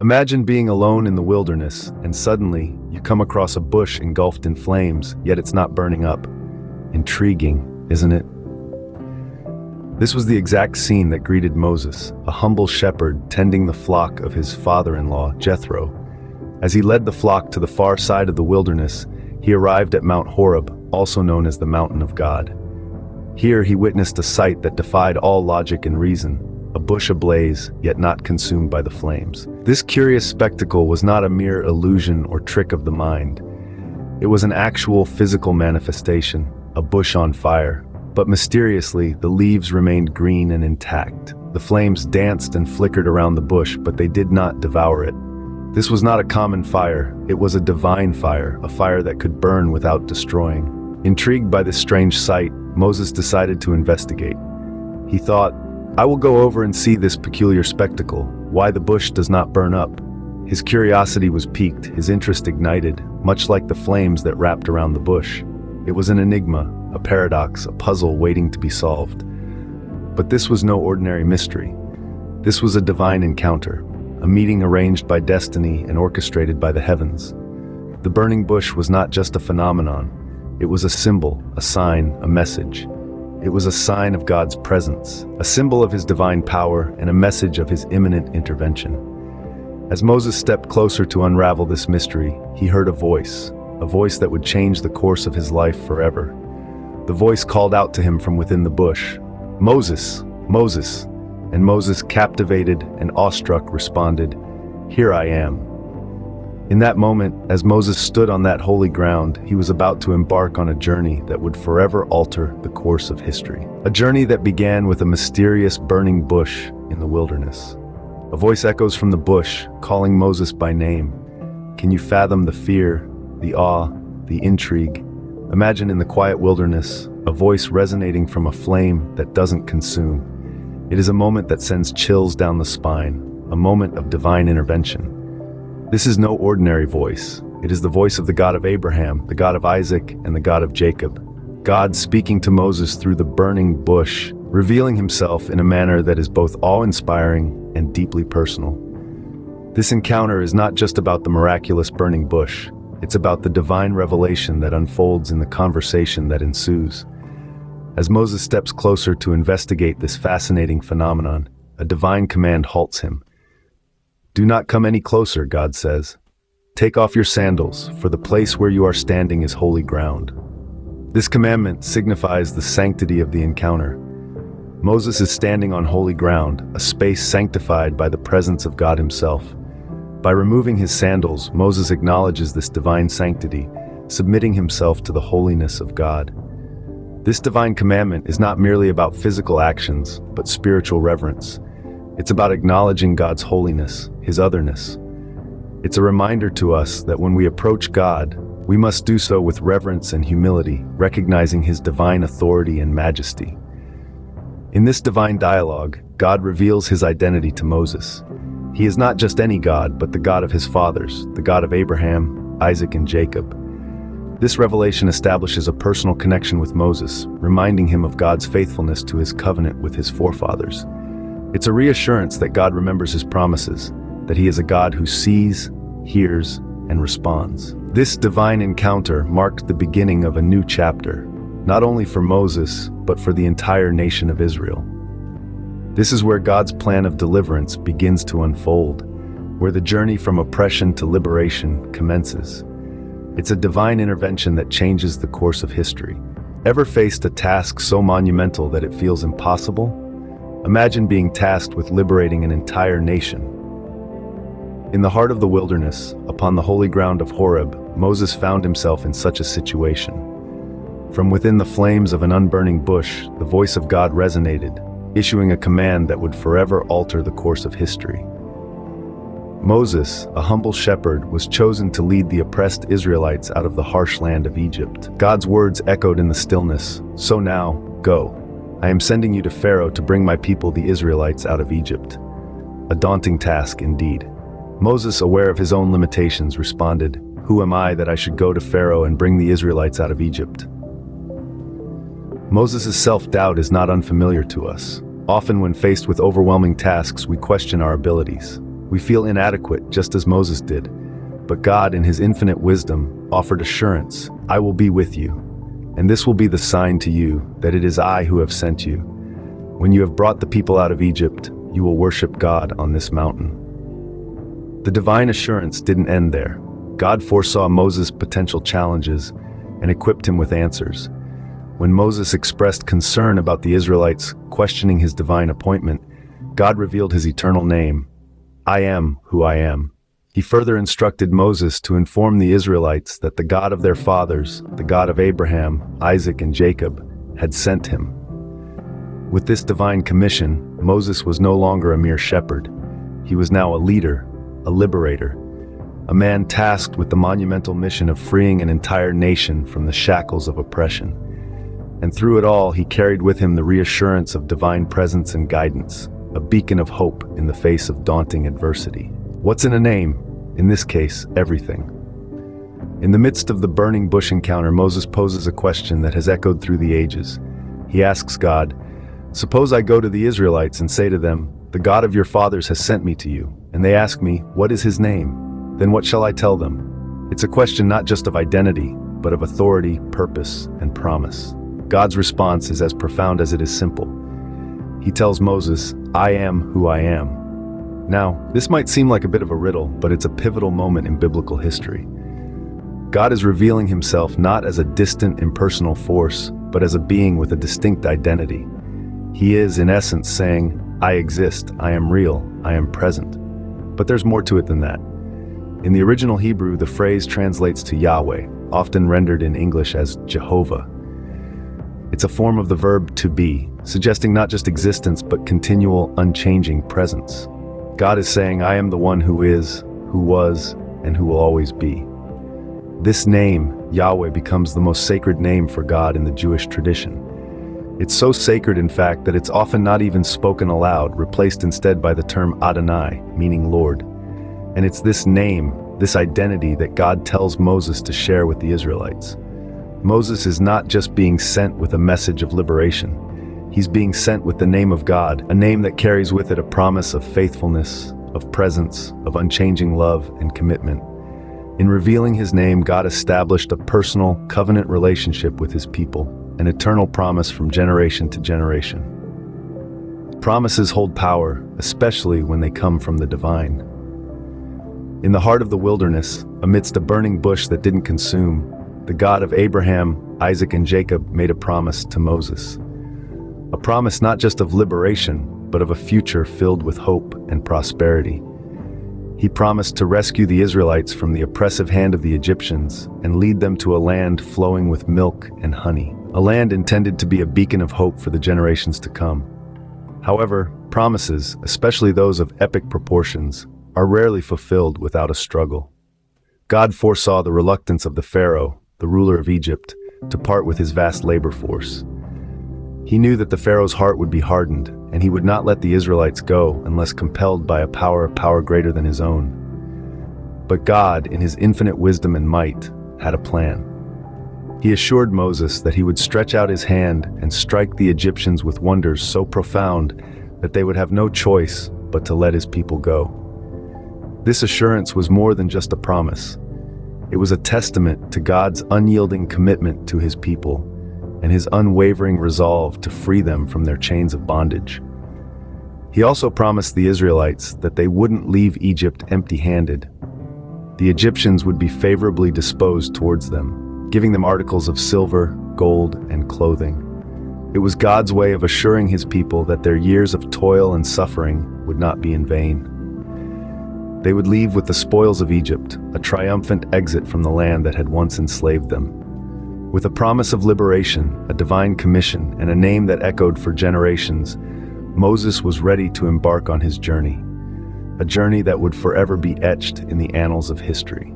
Imagine being alone in the wilderness, and suddenly you come across a bush engulfed in flames, yet it's not burning up. Intriguing, isn't it? This was the exact scene that greeted Moses, a humble shepherd tending the flock of his father-in-law, Jethro. As he led the flock to the far side of the wilderness, he arrived at Mount Horeb, also known as the Mountain of God. Here he witnessed a sight that defied all logic and reason, a bush ablaze, yet not consumed by the flames. This curious spectacle was not a mere illusion or trick of the mind. It was an actual physical manifestation, a bush on fire. But mysteriously, the leaves remained green and intact. The flames danced and flickered around the bush, but they did not devour it. This was not a common fire, it was a divine fire, a fire that could burn without destroying. Intrigued by this strange sight, Moses decided to investigate. He thought, I will go over and see this peculiar spectacle, why the bush does not burn up. His curiosity was piqued, his interest ignited, much like the flames that wrapped around the bush. It was an enigma, a paradox, a puzzle waiting to be solved. But this was no ordinary mystery. This was a divine encounter, a meeting arranged by destiny and orchestrated by the heavens. The burning bush was not just a phenomenon. It was a symbol, a sign, a message. It was a sign of God's presence, a symbol of his divine power, and a message of his imminent intervention. As Moses stepped closer to unravel this mystery, he heard a voice that would change the course of his life forever. The voice called out to him from within the bush, "Moses, Moses," and Moses, captivated and awestruck, responded, "Here I am." In that moment, as Moses stood on that holy ground, he was about to embark on a journey that would forever alter the course of history. A journey that began with a mysterious burning bush in the wilderness. A voice echoes from the bush, calling Moses by name. Can you fathom the fear, the awe, the intrigue? Imagine in the quiet wilderness, a voice resonating from a flame that doesn't consume. It is a moment that sends chills down the spine, a moment of divine intervention. This is no ordinary voice. It is the voice of the God of Abraham, the God of Isaac, and the God of Jacob. God speaking to Moses through the burning bush, revealing himself in a manner that is both awe-inspiring and deeply personal. This encounter is not just about the miraculous burning bush. It's about the divine revelation that unfolds in the conversation that ensues. As Moses steps closer to investigate this fascinating phenomenon, a divine command halts him. Do not come any closer, God says. Take off your sandals, for the place where you are standing is holy ground. This commandment signifies the sanctity of the encounter. Moses is standing on holy ground, a space sanctified by the presence of God himself. By removing his sandals, Moses acknowledges this divine sanctity, submitting himself to the holiness of God. This divine commandment is not merely about physical actions, but spiritual reverence. It's about acknowledging God's holiness, his otherness. It's a reminder to us that when we approach God, we must do so with reverence and humility, recognizing his divine authority and majesty. In this divine dialogue, God reveals his identity to Moses. He is not just any God, but the God of his fathers, the God of Abraham, Isaac, and Jacob. This revelation establishes a personal connection with Moses, reminding him of God's faithfulness to his covenant with his forefathers. It's a reassurance that God remembers his promises, that he is a God who sees, hears, and responds. This divine encounter marked the beginning of a new chapter, not only for Moses, but for the entire nation of Israel. This is where God's plan of deliverance begins to unfold, where the journey from oppression to liberation commences. It's a divine intervention that changes the course of history. Ever faced a task so monumental that it feels impossible? Imagine being tasked with liberating an entire nation. In the heart of the wilderness, upon the holy ground of Horeb, Moses found himself in such a situation. From within the flames of an unburning bush, the voice of God resonated, issuing a command that would forever alter the course of history. Moses, a humble shepherd, was chosen to lead the oppressed Israelites out of the harsh land of Egypt. God's words echoed in the stillness, "So now, go. I am sending you to Pharaoh to bring my people the Israelites out of Egypt." A daunting task indeed. Moses, aware of his own limitations, responded, "Who am I that I should go to Pharaoh and bring the Israelites out of Egypt?" Moses' self-doubt is not unfamiliar to us. Often when faced with overwhelming tasks, we question our abilities. We feel inadequate, just as Moses did. But God, in his infinite wisdom, offered assurance, "I will be with you, and this will be the sign to you that it is I who have sent you. When you have brought the people out of Egypt, you will worship God on this mountain." The divine assurance didn't end there. God foresaw Moses' potential challenges and equipped him with answers. When Moses expressed concern about the Israelites questioning his divine appointment, God revealed his eternal name, "I am who I am." He further instructed Moses to inform the Israelites that the God of their fathers, the God of Abraham, Isaac, and Jacob, had sent him. With this divine commission, Moses was no longer a mere shepherd. He was now a leader, a liberator, a man tasked with the monumental mission of freeing an entire nation from the shackles of oppression. And through it all, he carried with him the reassurance of divine presence and guidance, a beacon of hope in the face of daunting adversity. What's in a name? In this case, everything. In the midst of the burning bush encounter, Moses poses a question that has echoed through the ages. He asks God, "Suppose I go to the Israelites and say to them, 'The God of your fathers has sent me to you,' and they ask me, 'What is his name?' Then what shall I tell them?" It's a question not just of identity, but of authority, purpose, and promise. God's response is as profound as it is simple. He tells Moses, "I am who I am." Now, this might seem like a bit of a riddle, but it's a pivotal moment in biblical history. God is revealing himself not as a distant, impersonal force, but as a being with a distinct identity. He is, in essence, saying, "I exist, I am real, I am present." But there's more to it than that. In the original Hebrew, the phrase translates to Yahweh, often rendered in English as Jehovah. It's a form of the verb to be, suggesting not just existence, but continual, unchanging presence. God is saying, "I am the one who is, who was, and who will always be." This name, Yahweh, becomes the most sacred name for God in the Jewish tradition. It's so sacred, in fact, that it's often not even spoken aloud, replaced instead by the term Adonai, meaning Lord. And it's this name, this identity, that God tells Moses to share with the Israelites. Moses is not just being sent with a message of liberation. He's being sent with the name of God, a name that carries with it a promise of faithfulness, of presence, of unchanging love and commitment. In revealing his name, God established a personal, covenant relationship with his people, an eternal promise from generation to generation. Promises hold power, especially when they come from the divine. In the heart of the wilderness, amidst a burning bush that didn't consume, the God of Abraham, Isaac, and Jacob made a promise to Moses. A promise not just of liberation, but of a future filled with hope and prosperity. He promised to rescue the Israelites from the oppressive hand of the Egyptians and lead them to a land flowing with milk and honey, a land intended to be a beacon of hope for the generations to come. However, promises, especially those of epic proportions, are rarely fulfilled without a struggle. God foresaw the reluctance of the Pharaoh, the ruler of Egypt, to part with his vast labor force. He knew that the Pharaoh's heart would be hardened, and he would not let the Israelites go unless compelled by a power greater than his own. But God, in his infinite wisdom and might, had a plan. He assured Moses that he would stretch out his hand and strike the Egyptians with wonders so profound that they would have no choice but to let his people go. This assurance was more than just a promise. It was a testament to God's unyielding commitment to his people and his unwavering resolve to free them from their chains of bondage. He also promised the Israelites that they wouldn't leave Egypt empty-handed. The Egyptians would be favorably disposed towards them, giving them articles of silver, gold, and clothing. It was God's way of assuring his people that their years of toil and suffering would not be in vain. They would leave with the spoils of Egypt, a triumphant exit from the land that had once enslaved them. With a promise of liberation, a divine commission, and a name that echoed for generations, Moses was ready to embark on his journey, a journey that would forever be etched in the annals of history.